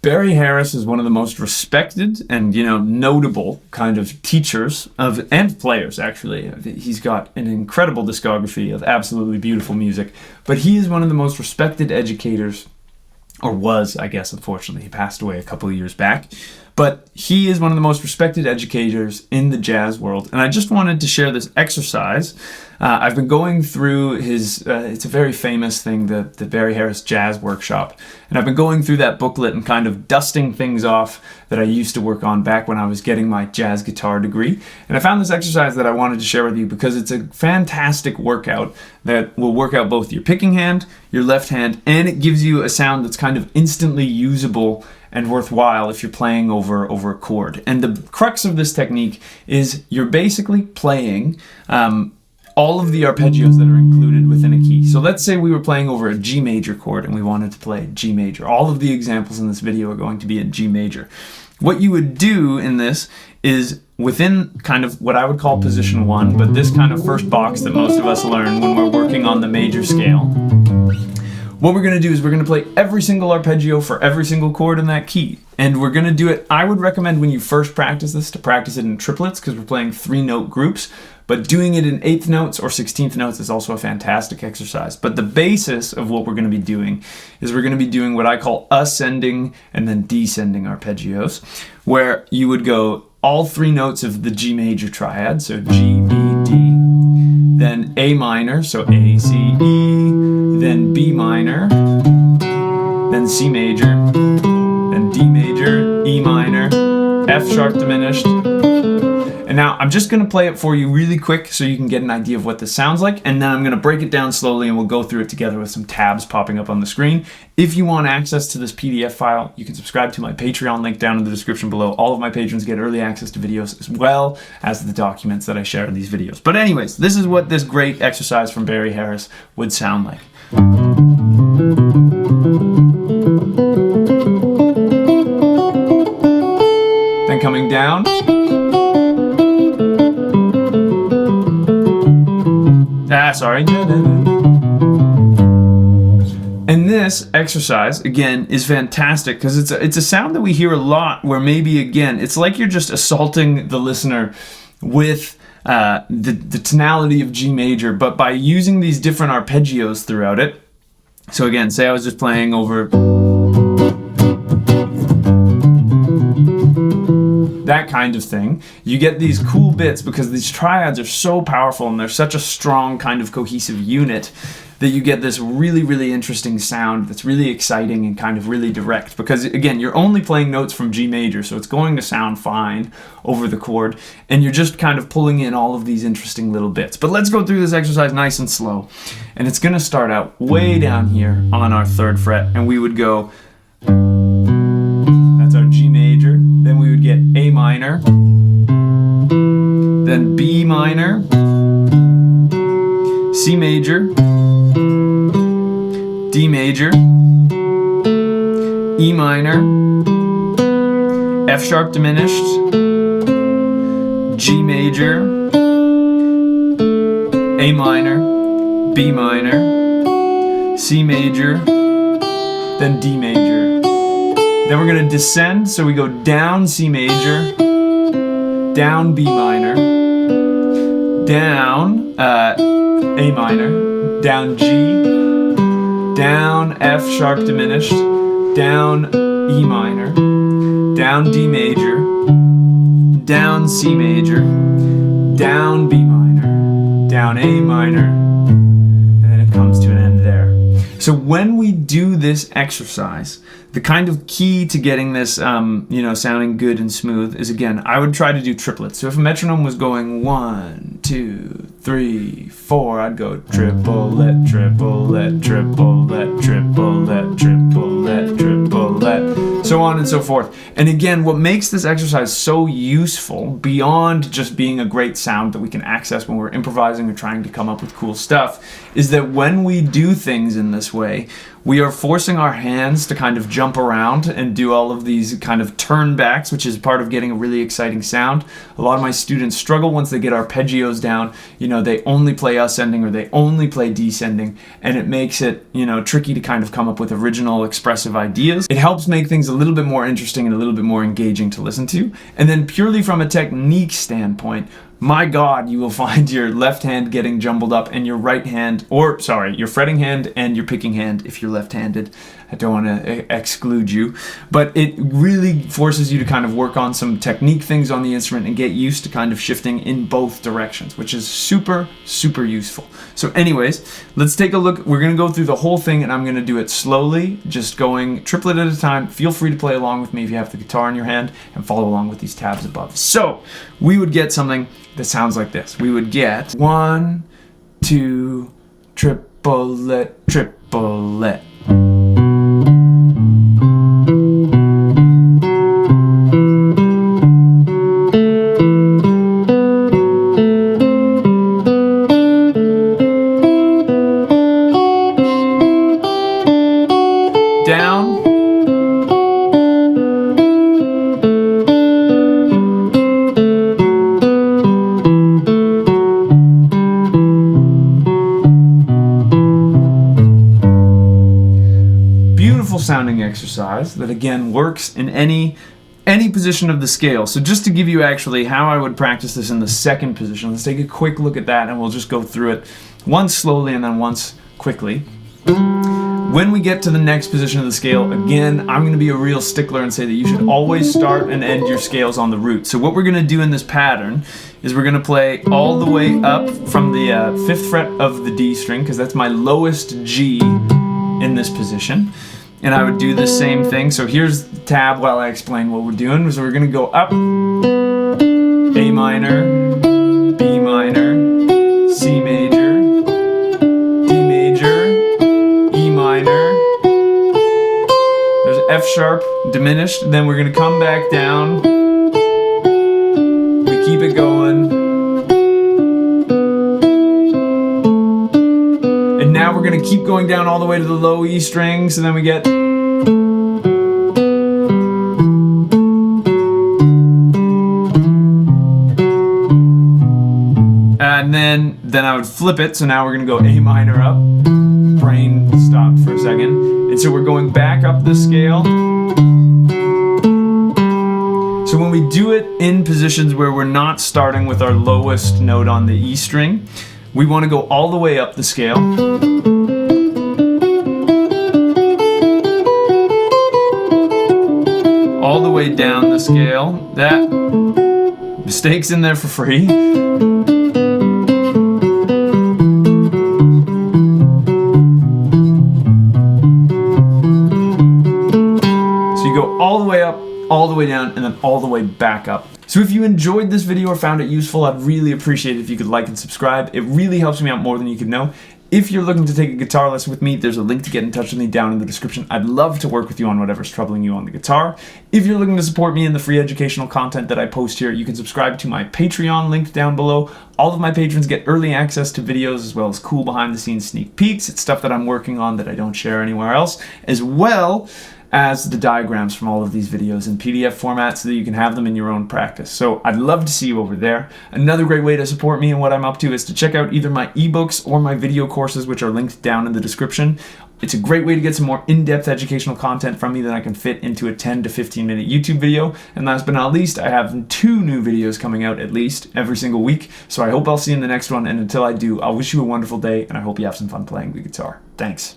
Barry Harris is one of the most respected and, notable kind of teachers and players, actually. He's got an incredible discography of absolutely beautiful music, but he is one of the most respected educators, or was, I guess, unfortunately. He passed away a couple of years back. But he is one of the most respected educators in the jazz world. And I just wanted to share this exercise. I've been going through his, it's a very famous thing, the Barry Harris Jazz Workshop. And I've been going through that booklet and kind of dusting things off that I used to work on back when I was getting my jazz guitar degree. And I found this exercise that I wanted to share with you because it's a fantastic workout that will work out both your picking hand, your left hand, and it gives you a sound that's kind of instantly usable and worthwhile if you're playing over a chord. And the crux of this technique is you're basically playing all of the arpeggios that are included within a key. So let's say we were playing over a G major chord and we wanted to play G major. All of the examples in this video are going to be in G major. What you would do in this is within kind of what I would call position 1, but this kind of first box that most of us learn when we're working on the major scale. What we're going to do is we're going to play every single arpeggio for every single chord in that key. And we're going to do it, I would recommend when you first practice this to practice it in triplets because we're playing 3-note groups. But doing it in 8th notes or 16th notes is also a fantastic exercise. But the basis of what we're going to be doing is we're going to be doing what I call ascending and then descending arpeggios, where you would go all 3 notes of the G major triad, so G, B, D, then A minor, so A, C, E, then B minor, then C major, then D major, E minor, F sharp diminished. And now I'm just going to play it for you really quick so you can get an idea of what this sounds like, and then I'm going to break it down slowly and we'll go through it together with some tabs popping up on the screen. If you want access to this PDF file, you can subscribe to my Patreon link down in the description below. All of my patrons get early access to videos as well as the documents that I share in these videos. But anyways, this is what this great exercise from Barry Harris would sound like. Then coming down. Sorry. And this exercise, again, is fantastic because it's a sound that we hear a lot where maybe, again, it's like you're just assaulting the listener with the tonality of G major, but by using these different arpeggios throughout it. So again, say I was just playing over that kind of thing, you get these cool bits because these triads are so powerful and they're such a strong kind of cohesive unit that you get this really, really interesting sound that's really exciting and kind of really direct because, again, you're only playing notes from G major, so it's going to sound fine over the chord, and you're just kind of pulling in all of these interesting little bits. But let's go through this exercise nice and slow. And it's going to start out way down here on our 3rd fret, and we would go... our G major, then we would get A minor, then B minor, C major, D major, E minor, F sharp diminished, G major, A minor, B minor, C major, then D major. Then we're going to descend, so we go down C major, down B minor, down A minor, down G, down F sharp diminished, down E minor, down D major, down C major, down B minor, down A minor, and then it comes to an end there. So when we do this exercise, the kind of key to getting this, sounding good and smooth is, again, I would try to do triplets. So if a metronome was going 1, 2, 3, 4, I'd go triplet, triplet, triplet, triplet, triplet, triplet, so on and so forth. And again, what makes this exercise so useful, beyond just being a great sound that we can access when we're improvising or trying to come up with cool stuff, is that when we do things in this way, we are forcing our hands to kind of jump around and do all of these kind of turnbacks, which is part of getting a really exciting sound. A lot of my students struggle once they get arpeggios down. You know, they only play ascending or they only play descending, and it makes it, you know, tricky to kind of come up with original expressive ideas. It helps make things a little bit more interesting and a little bit more engaging to listen to. And then purely from a technique standpoint, my God, you will find your left hand getting jumbled up and your right hand, or sorry, your fretting hand and your picking hand if you're left-handed. I don't want to exclude you, but it really forces you to kind of work on some technique things on the instrument and get used to kind of shifting in both directions, which is super, super useful. So anyways, let's take a look. We're going to go through the whole thing and I'm going to do it slowly, just going triplet at a time. Feel free to play along with me if you have the guitar in your hand and follow along with these tabs above. So we would get something that sounds like this. We would get 1, 2, triplet, triplet. Down. Beautiful sounding exercise that again works in any position of the scale. So just to give you actually how I would practice this in the second position, let's take a quick look at that and we'll just go through it once slowly and then once quickly. When we get to the next position of the scale, again, I'm going to be a real stickler and say that you should always start and end your scales on the root. So what we're going to do in this pattern is we're going to play all the way up from the 5th fret of the D string, because that's my lowest G in this position. And I would do the same thing. So here's the tab while I explain what we're doing. So we're going to go up, A minor, B minor, C major, D major, E minor, there's F sharp diminished, then we're going to come back down, we keep it going, and now we're going to keep going down all the way to the low E string, so then we get and then I would flip it, so now we're going to go A minor up, brain stopped for a second, and so we're going back up the scale. So when we do it in positions where we're not starting with our lowest note on the E string, we want to go all the way up the scale. All the way down the scale. That mistakes in there for free. All the way up, all the way down, and then all the way back up. So if you enjoyed this video or found it useful, I'd really appreciate it if you could like and subscribe. It really helps me out more than you could know. If you're looking to take a guitar lesson with me, there's a link to get in touch with me down in the description. I'd love to work with you on whatever's troubling you on the guitar. If you're looking to support me in the free educational content that I post here, you can subscribe to my Patreon link down below. All of my patrons get early access to videos as well as cool behind the scenes sneak peeks. It's stuff that I'm working on that I don't share anywhere else, as well as the diagrams from all of these videos in PDF format so that you can have them in your own practice. So I'd love to see you over there. Another great way to support me and what I'm up to is to check out either my ebooks or my video courses, which are linked down in the description. It's a great way to get some more in-depth educational content from me that I can fit into a 10 to 15 minute YouTube video. And last but not least, I have 2 new videos coming out at least every single week. So I hope I'll see you in the next one. And until I do, I'll wish you a wonderful day and I hope you have some fun playing the guitar. Thanks.